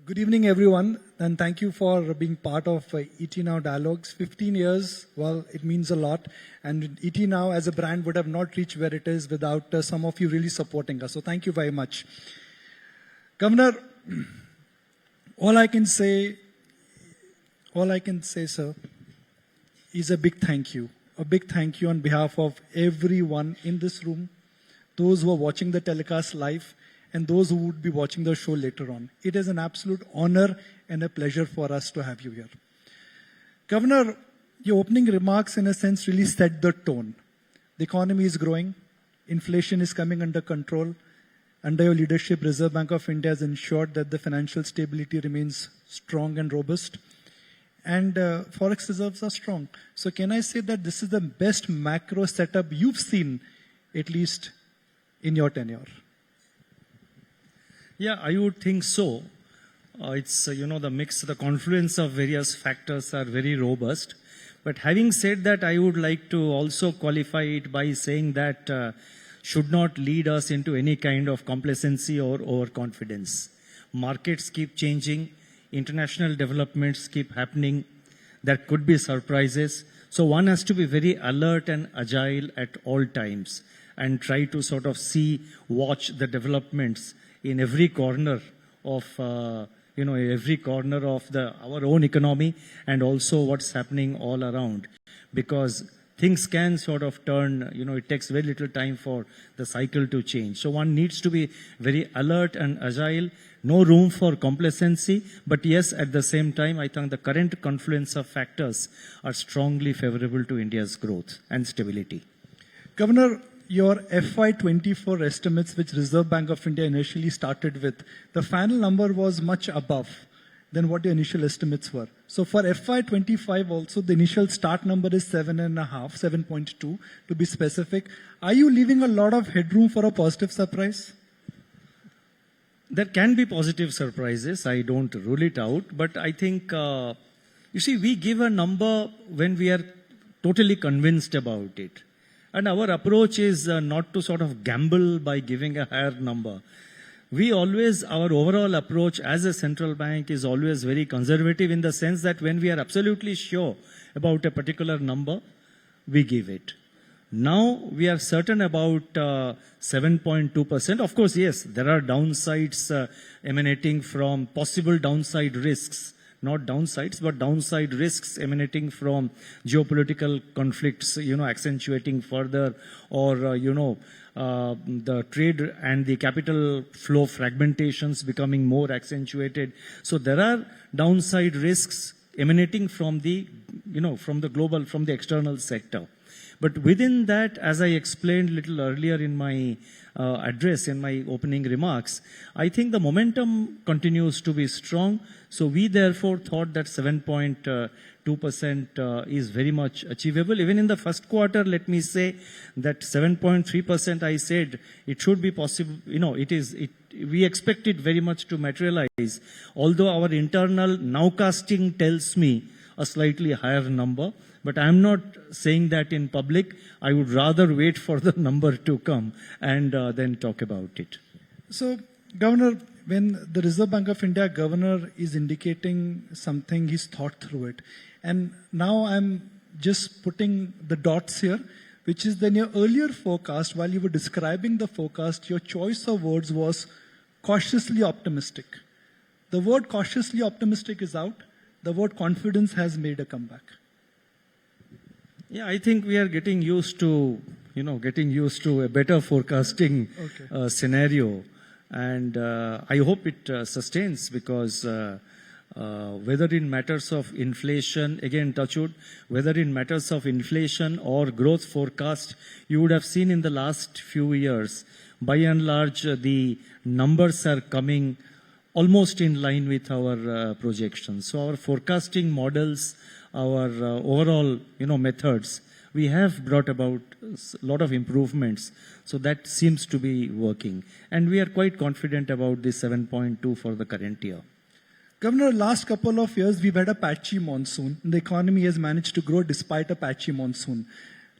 Good evening, everyone, and thank you for being part of ET Now Dialogues. 15 years, well, it means a lot, and ET Now as a brand would have not reached where it is without some of you really supporting us. So thank you very much. Governor, all I can say, sir, is a big thank you. A big thank you on behalf of everyone in this room, those who are watching the telecast live, and those who would be watching the show later on. It is an absolute honor and a pleasure for us to have you here. Governor, your opening remarks in a sense really set the tone. The economy is growing, inflation is coming under control. Under your leadership, Reserve Bank of India has ensured that the financial stability remains strong and robust. And Forex reserves are strong. So can I say that this is the best macro setup you've seen, at least in your tenure? Yeah, I would think so. It's, the mix, the confluence of various factors are very robust. But having said that, I would like to also qualify it by saying that should not lead us into any kind of complacency or overconfidence. Markets keep changing. International developments keep happening. There could be surprises. So one has to be very alert and agile at all times and try to sort of watch the developments in every corner of, our own economy and also what's happening all around. Because things can sort of turn, it takes very little time for the cycle to change. So one needs to be very alert and agile, no room for complacency, but yes, at the same time, I think the current confluence of factors are strongly favorable to India's growth and stability. Governor, your FY24 estimates, which Reserve Bank of India initially started with, the final number was much above than what the initial estimates were. So for FY25 also, the initial start number is 7.2 to be specific. Are you leaving a lot of headroom for a positive surprise? There can be positive surprises. I don't rule it out. But I think, we give a number when we are totally convinced about it. And our approach is not to sort of gamble by giving a higher number. Our overall approach as a central bank is always very conservative in the sense that when we are absolutely sure about a particular number, we give it. Now we are certain about 7.2%. Of course, yes, there are downsides emanating from possible downside risks. Not downsides, but downside risks emanating from geopolitical conflicts, accentuating further, or, the trade and the capital flow fragmentations becoming more accentuated. So there are downside risks emanating from the external sector. But within that, as I explained a little earlier in my address, in my opening remarks, I think the momentum continues to be strong. So we therefore thought that 7.2% is very much achievable. Even in the first quarter, let me say that 7.3%, I said it should be possible. We expect it very much to materialize. Although our internal nowcasting tells me a slightly higher number. But I'm not saying that in public. I would rather wait for the number to come and then talk about it. So, Governor, when the Reserve Bank of India governor is indicating something, he's thought through it. And now I'm just putting the dots here, which is then your earlier forecast, while you were describing the forecast, your choice of words was cautiously optimistic. The word cautiously optimistic is out. The word confidence has made a comeback. Yeah, I think we are getting used to, a better forecasting scenario. And I hope it sustains because whether in matters of inflation, again touch wood, whether in matters of inflation or growth forecast, you would have seen in the last few years, by and large, the numbers are coming almost in line with our projections. So our forecasting models, our overall, methods, we have brought about a lot of improvements. So that seems to be working. And we are quite confident about the 7.2 for the current year. Governor, last couple of years, we've had a patchy monsoon. The economy has managed to grow despite a patchy monsoon.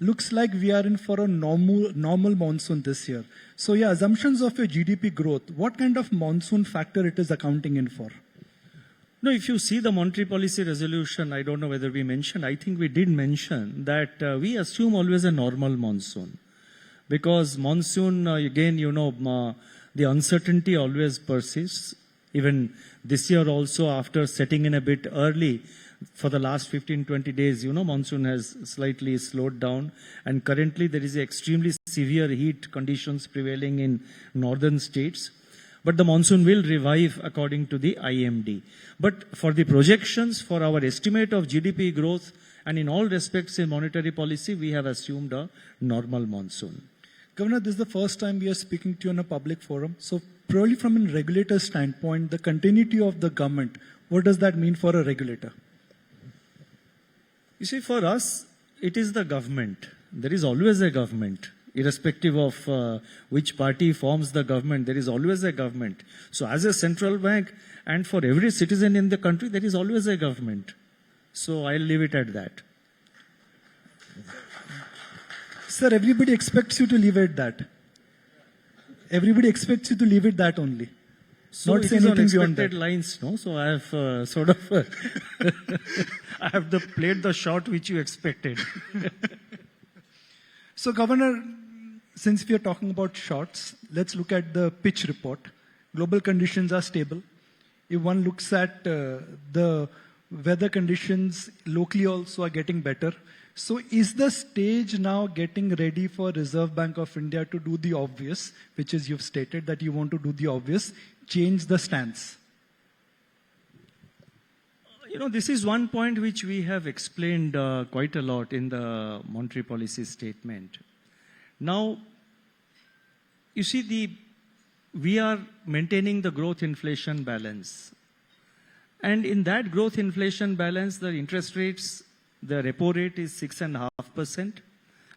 Looks like we are in for a normal monsoon this year. So, assumptions of your GDP growth, what kind of monsoon factor it is accounting in for? No, if you see the monetary policy resolution, I don't know whether we mentioned, I think we did mention that we assume always a normal monsoon. Because monsoon, again, the uncertainty always persists. Even this year also, after setting in a bit early, for the last 15-20 days, monsoon has slightly slowed down. And currently there is extremely severe heat conditions prevailing in northern states. But the monsoon will revive according to the IMD. But for the projections, for our estimate of GDP growth, and in all respects in monetary policy, we have assumed a normal monsoon. Governor, this is the first time we are speaking to you in a public forum. So probably from a regulator standpoint, the continuity of the government, what does that mean for a regulator? You see, for us, it is the government. There is always a government. Irrespective of which party forms the government, there is always a government. So as a central bank, and for every citizen in the country, there is always a government. So I'll leave it at that. Sir, everybody expects you to leave it that. Everybody expects you to leave it that only. So Not it say is on anything beyond expected that. lines, no? So I have I have played the shot which you expected. So, Governor, since we are talking about shorts, let's look at the pitch report. Global conditions are stable. If one looks at the weather conditions locally also are getting better. So is the stage now getting ready for Reserve Bank of India to do the obvious, which is you've stated that you want to do the obvious, change the stance? This is one point which we have explained quite a lot in the monetary policy statement. Now, you see, we are maintaining the growth inflation balance. And in that growth inflation balance, the interest rates, the repo rate is 6.5%.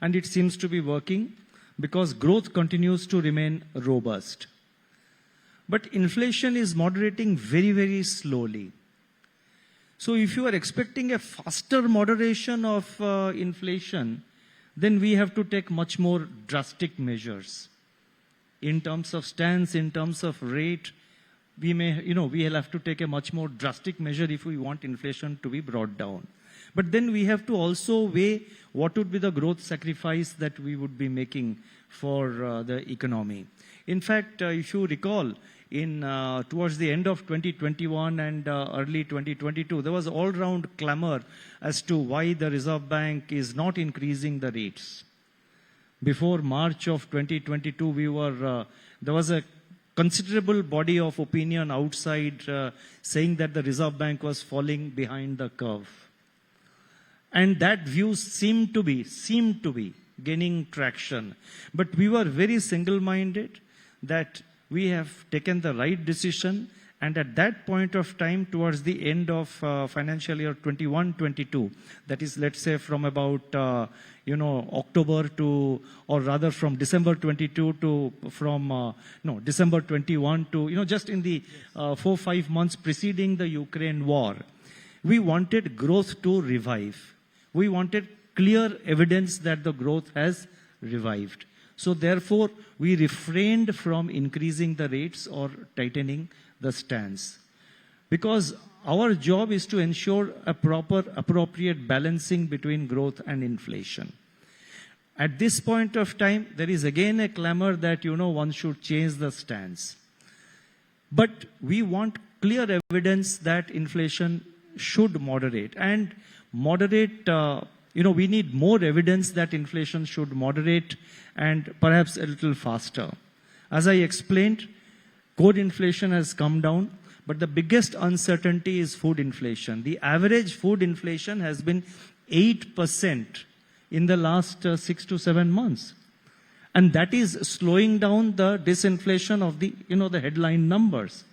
And it seems to be working because growth continues to remain robust. But inflation is moderating very, very slowly. So if you are expecting a faster moderation of inflation, then we have to take much more drastic measures. In terms of stance, in terms of rate, we'll have to take a much more drastic measure if we want inflation to be brought down. But then we have to also weigh what would be the growth sacrifice that we would be making for the economy. In fact, if you recall, towards the end of 2021 and early 2022, there was all-round clamor as to why the Reserve Bank is not increasing the rates. Before March of 2022, there was a considerable body of opinion outside saying that the Reserve Bank was falling behind the curve. And that view seemed to be gaining traction. But we were very single-minded that we have taken the right decision, and at that point of time, towards the end of financial year 21-22, that is, let's say, from about October to, or rather from December 22 to December 21 to just in the 4-5 months preceding the Ukraine war, we wanted growth to revive. We wanted clear evidence that the growth has revived. So therefore, we refrained from increasing the rates or tightening the stance. Because our job is to ensure a proper, appropriate balancing between growth and inflation. At this point of time, there is again a clamor that, one should change the stance. But we want clear evidence that inflation should moderate. And moderate, we need more evidence that inflation should moderate and perhaps a little faster. As I explained, core inflation has come down, but the biggest uncertainty is food inflation. The average food inflation has been 8% in the last 6 to 7 months. And that is slowing down the disinflation of the headline numbers.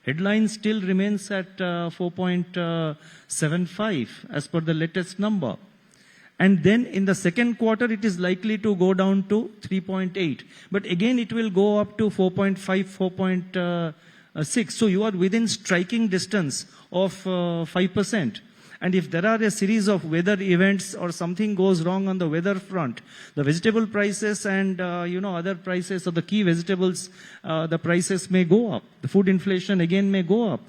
Headline still remains at 4.75 as per the latest number. And then in the second quarter, it is likely to go down to 3.8. But again, it will go up to 4.5, 4.6. So you are within striking distance of 5%. And if there are a series of weather events or something goes wrong on the weather front, the vegetable prices and other prices of the key vegetables, the prices may go up. The food inflation again may go up.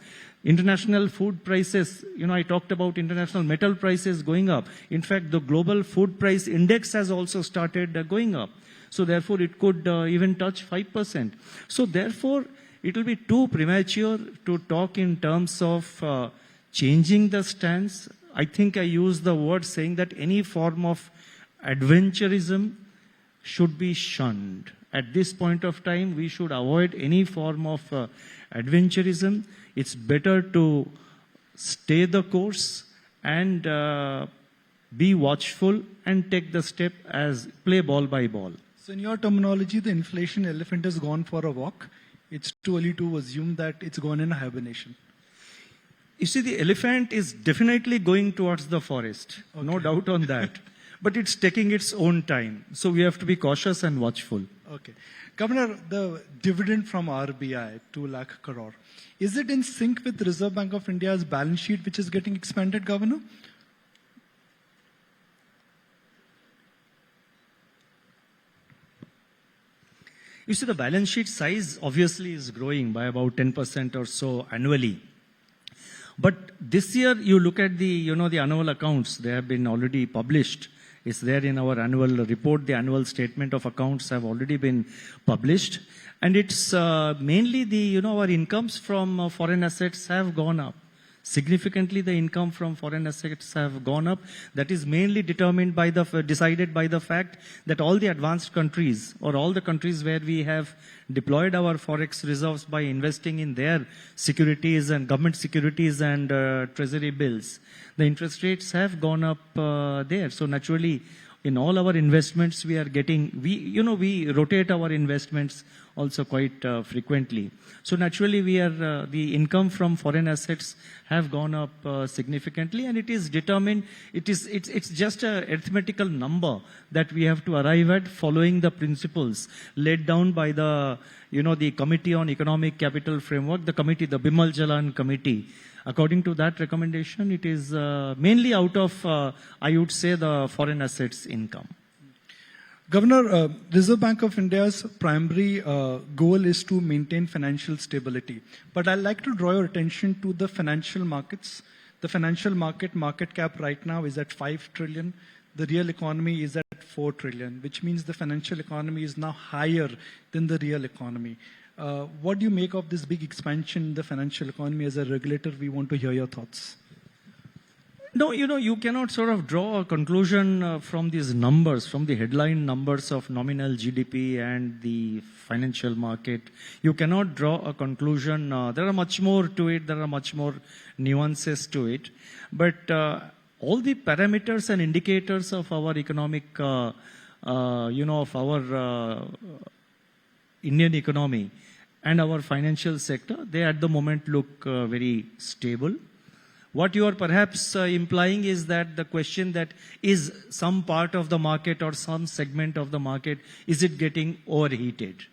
International food prices, I talked about international metal prices going up. In fact, the global food price index has also started going up. So therefore, it could even touch 5%. So therefore, it will be too premature to talk in terms of changing the stance. I think I use the word saying that any form of adventurism should be shunned. At this point of time, we should avoid any form of adventurism. It's better to stay the course and be watchful and take the step as play ball by ball. So in your terminology, the inflation elephant has gone for a walk. It's too early to assume that it's gone in hibernation. You see, the elephant is definitely going towards the forest. Okay. No doubt on that. But it's taking its own time. So we have to be cautious and watchful. Okay. Governor, the dividend from RBI, 2 lakh crore, is it in sync with Reserve Bank of India's balance sheet which is getting expanded, Governor? You see, the balance sheet size obviously is growing by about 10% or so annually. But this year, you look at the annual accounts, they have been already published. It's there in our annual report. The annual statement of accounts have already been published. And it's mainly our incomes from foreign assets have gone up. Significantly, the income from foreign assets have gone up. That is mainly decided by the fact that all the advanced countries or all the countries where we have deployed our Forex reserves by investing in their securities and government securities and treasury bills, the interest rates have gone up there. So naturally, in all our investments, we rotate our investments also quite frequently. So naturally, the income from foreign assets have gone up significantly, and it is determined. It's just a arithmetical number that we have to arrive at, following the principles laid down by the Committee on Economic Capital Framework, the Bimal Jalan Committee. According to that recommendation, it is mainly out of, I would say, the foreign assets income. Governor, Reserve Bank of India's primary goal is to maintain financial stability. But I'd like to draw your attention to the financial markets. The financial market cap right now is at 5 trillion. The real economy is at 4 trillion, which means the financial economy is now higher than the real economy. What do you make of this big expansion in the financial economy? As a regulator, we want to hear your thoughts. No, you cannot sort of draw a conclusion from these numbers, from the headline numbers of nominal GDP and the financial market. You cannot draw a conclusion. There are much more to it. There are much more nuances to it. But all the parameters and indicators of our economic, of our Indian economy and our financial sector, they at the moment look very stable. What you are perhaps implying is that the question that is some part of the market or some segment of the market, is it getting overheated?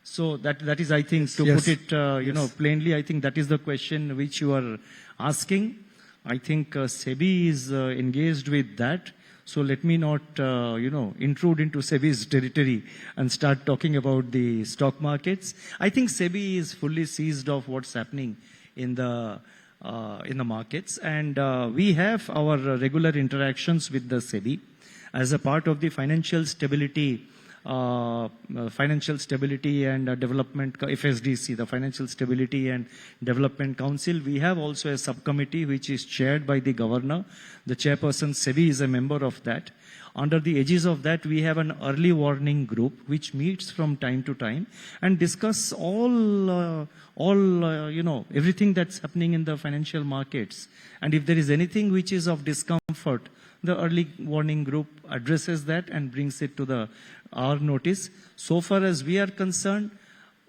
So that is, I think, to put it, plainly, I think that is the question which you are asking. I think SEBI is engaged with that. So let me not, intrude into SEBI's territory and start talking about the stock markets. I think SEBI is fully seized of what's happening in the markets, and we have our regular interactions with the SEBI as a part of the financial stability and development, FSDC, the Financial Stability and Development Council. We have also a subcommittee which is chaired by the governor. The chairperson SEBI is a member of that. Under the aegis of that, we have an early warning group which meets from time to time and discuss everything that's happening in the financial markets. And if there is anything which is of discomfort, the early warning group addresses that and brings it to our notice. So far as we are concerned,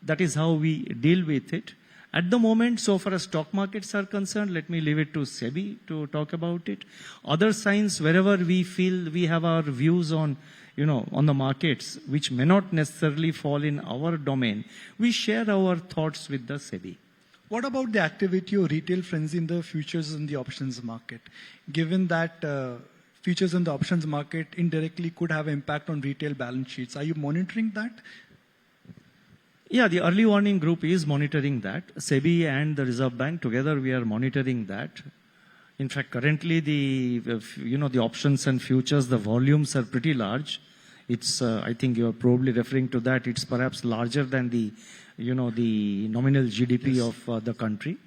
that is how we deal with it. At the moment, so far as stock markets are concerned, let me leave it to SEBI to talk about it. Other signs, wherever we feel we have our views on the markets, which may not necessarily fall in our domain, we share our thoughts with the SEBI. What about the activity or retail frenzy in the futures and the options market? Given that futures and the options market indirectly could have impact on retail balance sheets, are you monitoring that? Yeah, the early warning group is monitoring that. SEBI and the Reserve Bank together, we are monitoring that. In fact, currently the options and futures, the volumes are pretty large. It's, I think you are probably referring to that. It's perhaps larger than the nominal GDP Yes. of the country.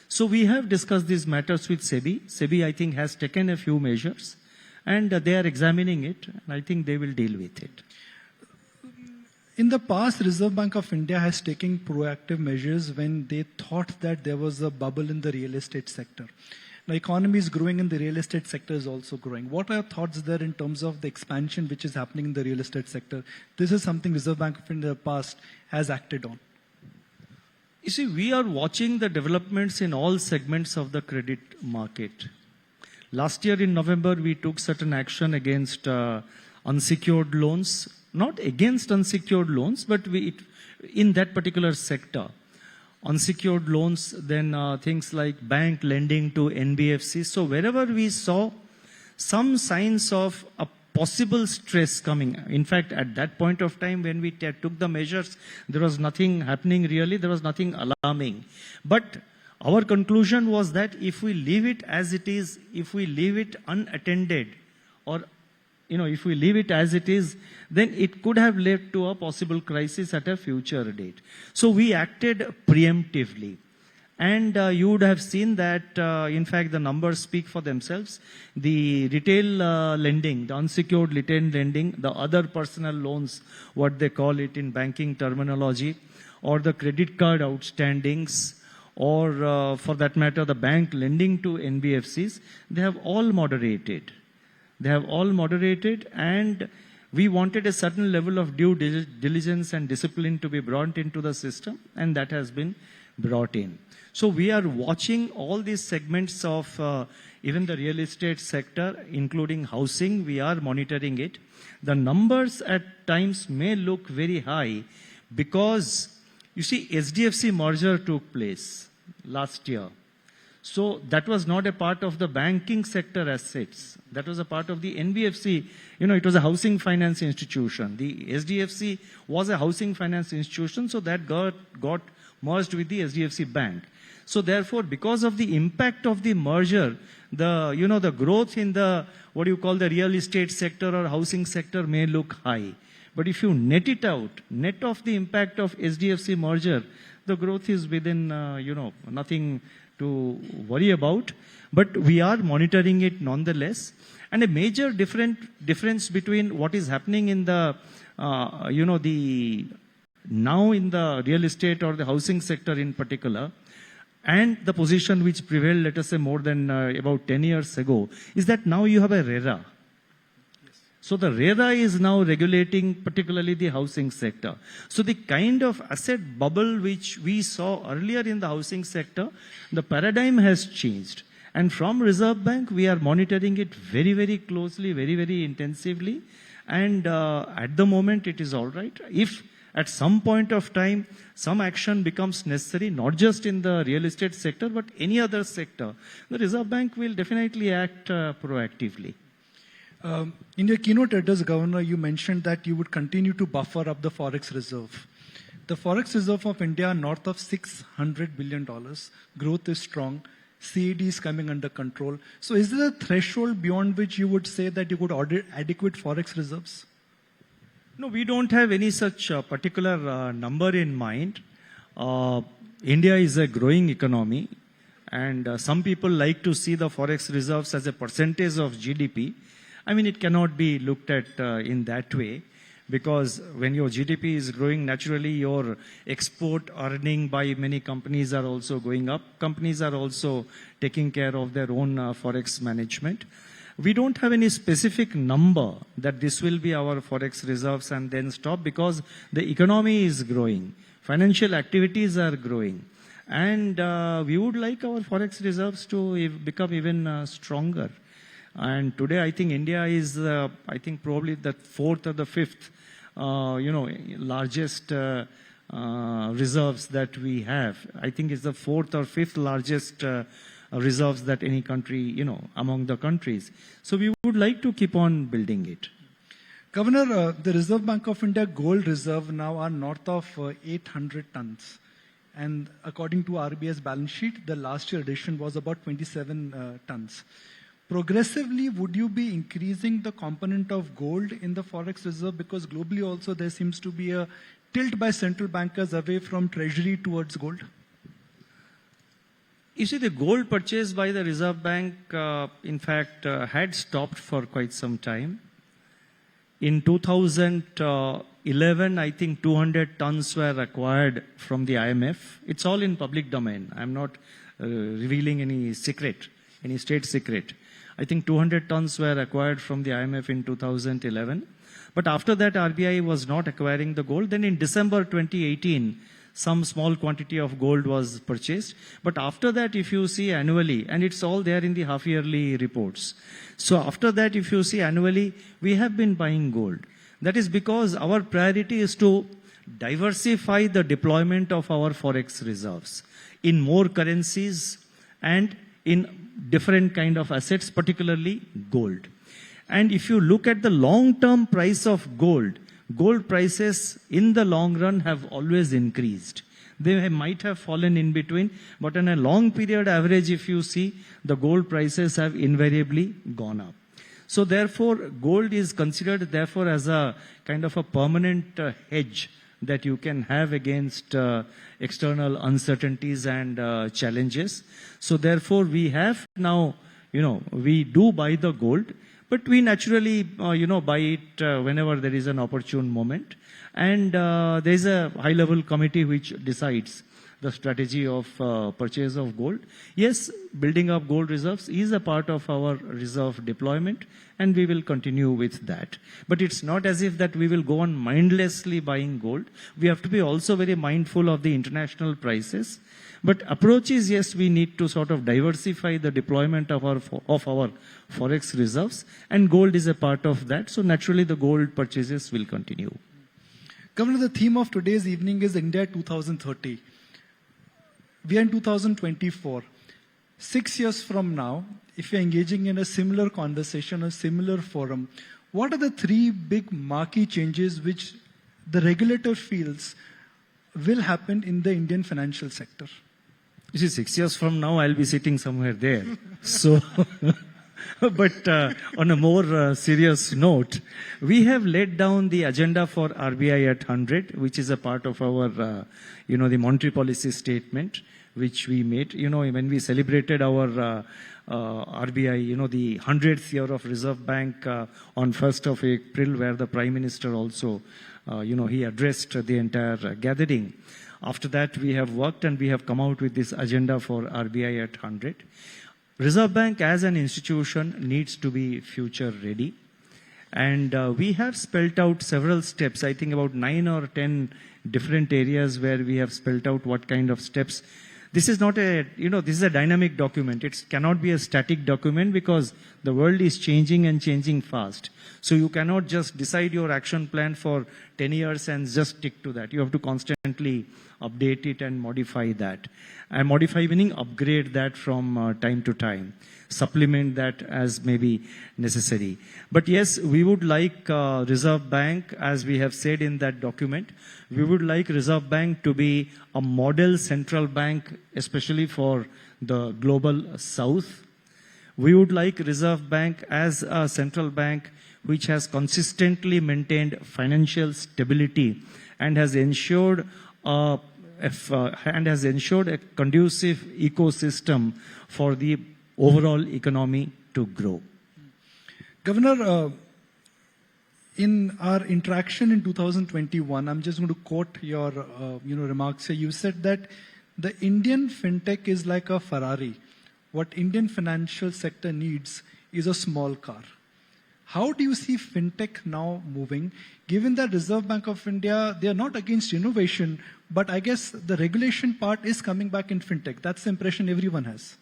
So we have discussed these matters with SEBI. SEBI, I think, has taken a few measures, and they are examining it, and I think they will deal with it. In the past, Reserve Bank of India has taken proactive measures when they thought that there was a bubble in the real estate sector. The economy is growing and the real estate sector is also growing. What are your thoughts there in terms of the expansion which is happening in the real estate sector? This is something Reserve Bank of India in the past has acted on. You see, we are watching the developments in all segments of the credit market. Last year in November, we took certain action against unsecured loans. Not against unsecured loans, but in that particular sector. Unsecured loans, then things like bank lending to NBFCs. So wherever we saw some signs of a possible stress coming, in fact, at that point of time when we took the measures, there was nothing happening really, there was nothing alarming. But our conclusion was that if we leave it as it is, if we leave it unattended, or if we leave it as it is, then it could have led to a possible crisis at a future date. So we acted preemptively. And you would have seen that, in fact, the numbers speak for themselves. The retail lending, the unsecured retail lending, the other personal loans, what they call it in banking terminology, or the credit card outstandings, or for that matter, the bank lending to NBFCs, they have all moderated. They have all moderated, and we wanted a certain level of due diligence and discipline to be brought into the system, and that has been brought in. So we are watching all these segments of even the real estate sector, including housing. We are monitoring it. The numbers at times may look very high because, you see, SDFC merger took place last year. So that was not a part of the banking sector assets. That was a part of the NBFC. It was a housing finance institution. The SDFC was a housing finance institution, so that got merged with the SDFC bank. So therefore, because of the impact of the merger, the growth in the, what you call the real estate sector or housing sector may look high. But if you net it out, net off the impact of SDFC merger, the growth is within, nothing to worry about, but we are monitoring it nonetheless. And a major difference between what is happening in the, now in the real estate or the housing sector in particular, and the position which prevailed, let us say, more than about 10 years ago, is that now you have a RERA. So the RERA is now regulating particularly the housing sector. So the kind of asset bubble which we saw earlier in the housing sector, the paradigm has changed. And from Reserve Bank, we are monitoring it very, very closely, very, very intensively. And at the moment, it is all right. If at some point of time, some action becomes necessary, not just in the real estate sector, but any other sector, the Reserve Bank will definitely act proactively. In your keynote address, Governor, you mentioned that you would continue to buffer up the Forex reserve. The Forex reserve of India are north of $600 billion. Growth is strong. CAD is coming under control. So is there a threshold beyond which you would say that you could order adequate Forex reserves? No, we don't have any such particular number in mind. India is a growing economy, and some people like to see the Forex reserves as a percentage of GDP. I mean, it cannot be looked at in that way, because when your GDP is growing, naturally your export earning by many companies are also going up. Companies are also taking care of their own Forex management. We don't have any specific number that this will be our Forex reserves and then stop, because the economy is growing. Financial activities are growing. And we would like our Forex reserves to become even stronger. And today, I think India is, I think probably the fourth or the fifth, largest reserves that we have. I think it's the fourth or fifth largest reserves that any country, among the countries. So we would like to keep on building it. Governor, the Reserve Bank of India gold reserve now are north of 800 tons. And according to RBI's balance sheet, the last year addition was about 27 tons. Progressively, would you be increasing the component of gold in the Forex reserve? Because globally also there seems to be a tilt by central bankers away from treasury towards gold. You see, the gold purchase by the Reserve Bank, in fact, had stopped for quite some time. In 2011, I think 200 tons were acquired from the IMF. It's all in public domain. I'm not revealing any secret, any state secret. I think 200 tons were acquired from the IMF in 2011. But after that, RBI was not acquiring the gold. Then in December 2018, some small quantity of gold was purchased. But after that, if you see annually, and it's all there in the half-yearly reports. So after that, if you see annually, we have been buying gold. That is because our priority is to diversify the deployment of our Forex reserves in more currencies and in different kind of assets, particularly gold. And if you look at the long-term price of gold, gold prices in the long run have always increased. They might have fallen in between, but on a long period average, if you see, the gold prices have invariably gone up. So therefore, gold is considered therefore as a kind of a permanent hedge that you can have against external uncertainties and challenges. So therefore, we have now, we do buy the gold, but we naturally, buy it whenever there is an opportune moment. And there is a high-level committee which decides the strategy of purchase of gold. Yes, building up gold reserves is a part of our reserve deployment, and we will continue with that. But it's not as if that we will go on mindlessly buying gold. We have to be also very mindful of the international prices. But approach is, yes, we need to sort of diversify the deployment of our Forex reserves, and gold is a part of that. So naturally, the gold purchases will continue. Governor, the theme of today's evening is India 2030. We are in 2024. 6 years from now, if you're engaging in a similar conversation, a similar forum, what are the three big marquee changes which the regulator feels will happen in the Indian financial sector? You see, 6 years from now, I'll be sitting somewhere there. So, but on a more serious note, we have laid down the agenda for RBI at 100, which is a part of our, the monetary policy statement, which we made. When we celebrated our RBI, the 100th year of Reserve Bank on 1st of April, where the Prime Minister also, he addressed the entire gathering. After that, we have worked and we have come out with this agenda for RBI at 100. Reserve Bank as an institution needs to be future ready. And we have spelt out several steps, I think about 9 or 10 different areas where we have spelt out what kind of steps. This is not a, this is a dynamic document. It cannot be a static document because the world is changing and changing fast. So you cannot just decide your action plan for 10 years and just stick to that. You have to constantly update it and modify that. And modify meaning upgrade that from time to time. Supplement that as may be necessary. But yes, we would like Reserve Bank, as we have said in that document, we would like Reserve Bank to be a model central bank, especially for the global south. We would like Reserve Bank as a central bank which has consistently maintained financial stability and has ensured a conducive ecosystem for the overall economy to grow. Governor, in our interaction in 2021, I'm just going to quote your remarks here. You said that the Indian fintech is like a Ferrari. What Indian financial sector needs is a small car. How do you see fintech now moving, given that Reserve Bank of India, they are not against innovation, but I guess the regulation part is coming back in fintech. That's the impression everyone has.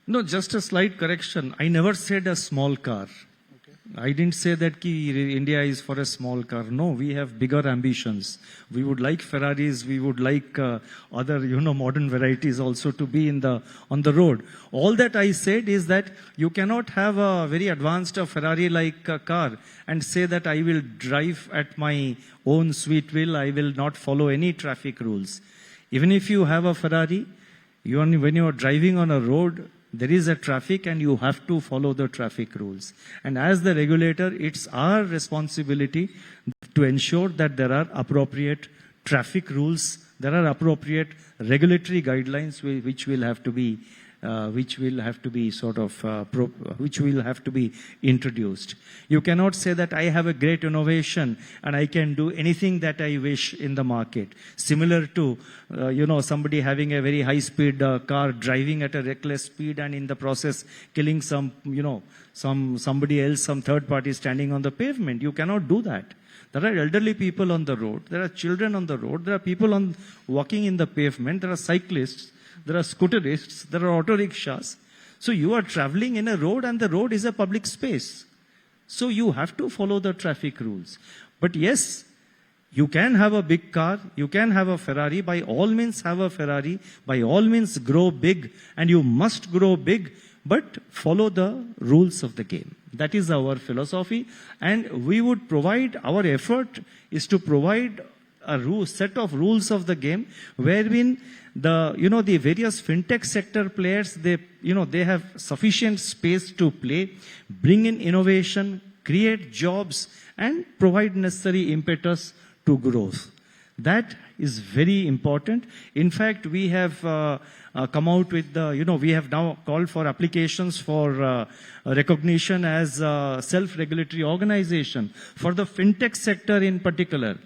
No, just a slight correction. I never said a small car. Okay. I didn't say that India is for a small car. No, we have bigger ambitions. We would like Ferraris. We would like other, modern varieties also to be on the road. All that I said is that you cannot have a very advanced Ferrari-like car and say that I will drive at my own sweet will. I will not follow any traffic rules. Even if you have a Ferrari, when you are driving on a road, there is a traffic and you have to follow the traffic rules. And as the regulator, it's our responsibility to ensure that there are appropriate traffic rules, there are appropriate regulatory guidelines which will have to be introduced. You cannot say that I have a great innovation and I can do anything that I wish in the market. Similar to, somebody having a very high-speed car driving at a reckless speed and in the process killing somebody else, some third party standing on the pavement. You cannot do that. There are elderly people on the road. There are children on the road. There are people walking in the pavement. There are cyclists. There are scooterists, there are auto rickshaws. So you are traveling in a road and the road is a public space. So you have to follow the traffic rules. But yes, you can have a big car, you can have a Ferrari, by all means have a Ferrari, by all means grow big, and you must grow big, but follow the rules of the game. That is our philosophy, and we would provide, our effort is to provide a set of rules of the game wherein the various fintech sector players, they have sufficient space to play, bring in innovation, create jobs and provide necessary impetus to growth. That is very important. In fact, we have come out with we have now called for applications for recognition as a self-regulatory organization for the fintech sector in particular.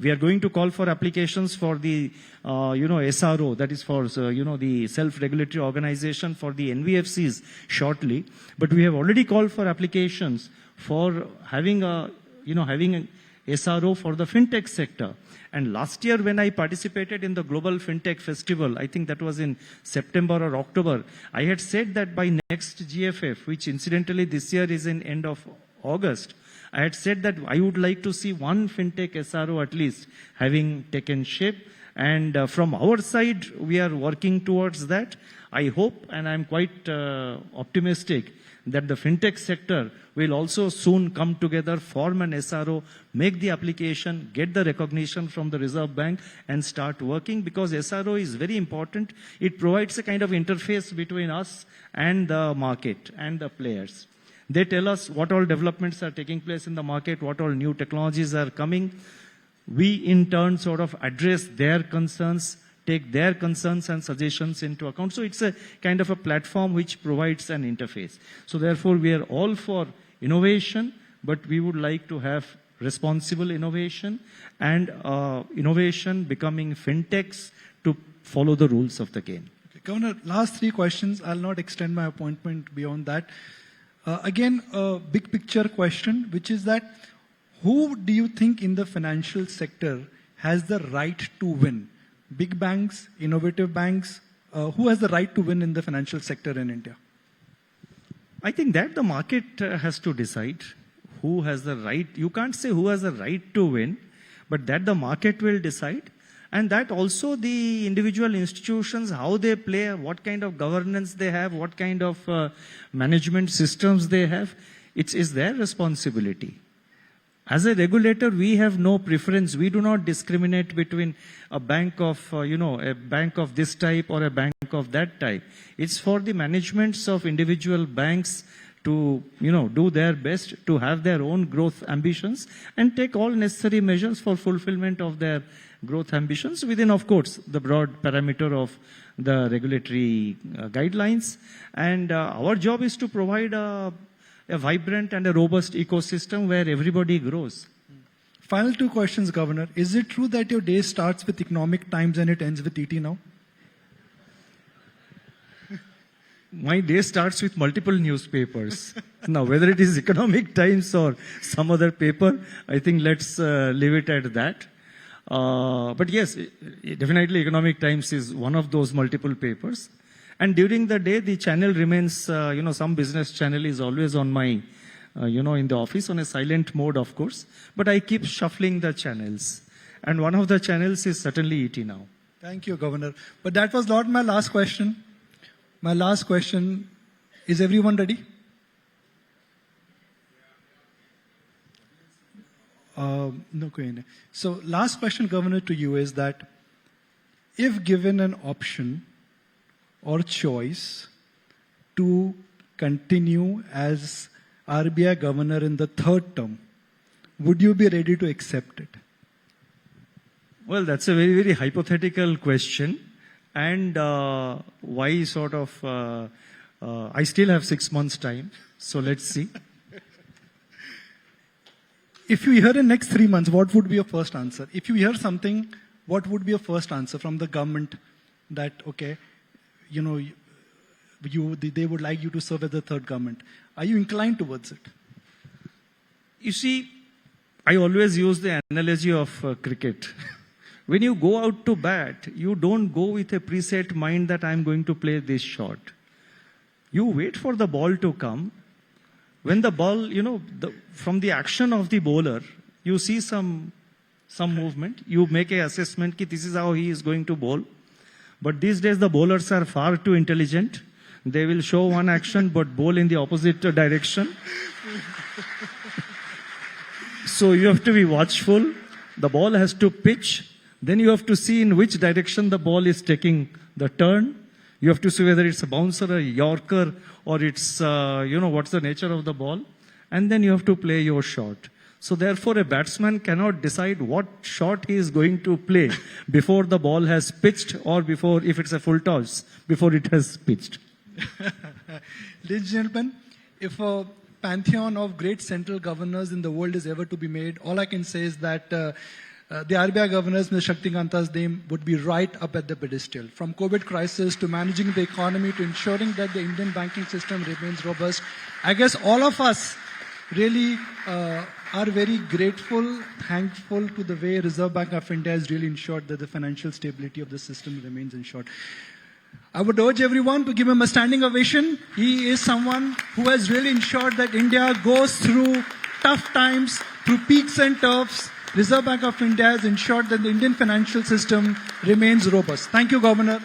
We are going to call for applications for the, SRO, that is for, the self-regulatory organization for the NBFCs shortly. But we have already called for applications for having an SRO for the fintech sector. And last year when I participated in the Global Fintech Festival, I think that was in September or October, I had said that by next GFF, which incidentally this year is in end of August, I had said that I would like to see one fintech SRO at least having taken shape. And from our side, we are working towards that. I hope, and I'm quite optimistic, that the fintech sector will also soon come together, form an SRO, make the application, get the recognition from the Reserve Bank, and start working, because SRO is very important. It provides a kind of interface between us and the market and the players. They tell us what all developments are taking place in the market, what all new technologies are coming. We in turn sort of address their concerns, take their concerns and suggestions into account. So it's a kind of a platform which provides an interface. So therefore we are all for innovation, but we would like to have responsible innovation and innovation becoming fintechs to follow the rules of the game. Okay, Governor, last three questions. I'll not extend my appointment beyond that. Again, a big picture question, which is that who do you think in the financial sector has the right to win? Big banks, innovative banks, who has the right to win in the financial sector in India? I think that the market has to decide who has the right. You can't say who has the right to win, but that the market will decide. And that also the individual institutions, how they play, what kind of governance they have, what kind of management systems they have, it is their responsibility. As a regulator, we have no preference. We do not discriminate between a bank of, a bank of this type or a bank of that type. It's for the managements of individual banks to, do their best to have their own growth ambitions and take all necessary measures for fulfillment of their growth ambitions within, of course, the broad parameter of the regulatory guidelines. And our job is to provide a vibrant and a robust ecosystem where everybody grows. Final two questions, Governor. Is it true that your day starts with Economic Times and it ends with ET Now? My day starts with multiple newspapers. Now, whether it is Economic Times or some other paper, I think let's leave it at that. But yes, definitely Economic Times is one of those multiple papers. And during the day, the channel remains, some business channel is always on my in the office on a silent mode, of course. But I keep shuffling the channels. And one of the channels is certainly ET Now. Thank you, Governor. But that was not my last question. My last question, is everyone ready? No, Queen. So last question, Governor, to you is that if given an option or choice to continue as RBI Governor in the third term, would you be ready to accept it? Well, that's a very, very hypothetical question. And why sort of, I still have 6 months' time. So let's see. If you hear in next 3 months, what would be your first answer? If you hear something, what would be your first answer from the government that, okay, they would like you to serve as the third government? Are you inclined towards it? You see, I always use the analogy of cricket. When you go out to bat, you don't go with a preset mind that I'm going to play this shot. You wait for the ball to come. When the ball, from the action of the bowler, you see some movement. You make an assessment that this is how he is going to bowl. But these days the bowlers are far too intelligent. They will show one action but bowl in the opposite direction. So you have to be watchful. The ball has to pitch. Then you have to see in which direction the ball is taking the turn. You have to see whether it's a bouncer, a yorker, or it's, what's the nature of the ball. And then you have to play your shot. So therefore, a batsman cannot decide what shot he is going to play before the ball has pitched or before, if it's a full toss, before it has pitched. Ladies and gentlemen, if a pantheon of great central governors in the world is ever to be made, all I can say is that the RBI governors, Mr. Shaktikanta's name would be right up at the pedestal. From COVID crisis to managing the economy to ensuring that the Indian banking system remains robust. I guess all of us really are very grateful, thankful to the way Reserve Bank of India has really ensured that the financial stability of the system remains ensured. I would urge everyone to give him a standing ovation. He is someone who has really ensured that India goes through tough times, through peaks and troughs. Reserve Bank of India has ensured that the Indian financial system remains robust. Thank you, Governor.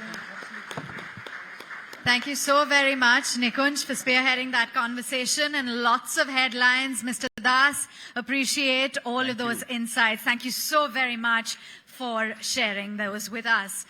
Thank you so very much, Nikunj, for spearheading that conversation and lots of headlines. Mr. Das, appreciate all of those insights. Thank you so very much for sharing those with us.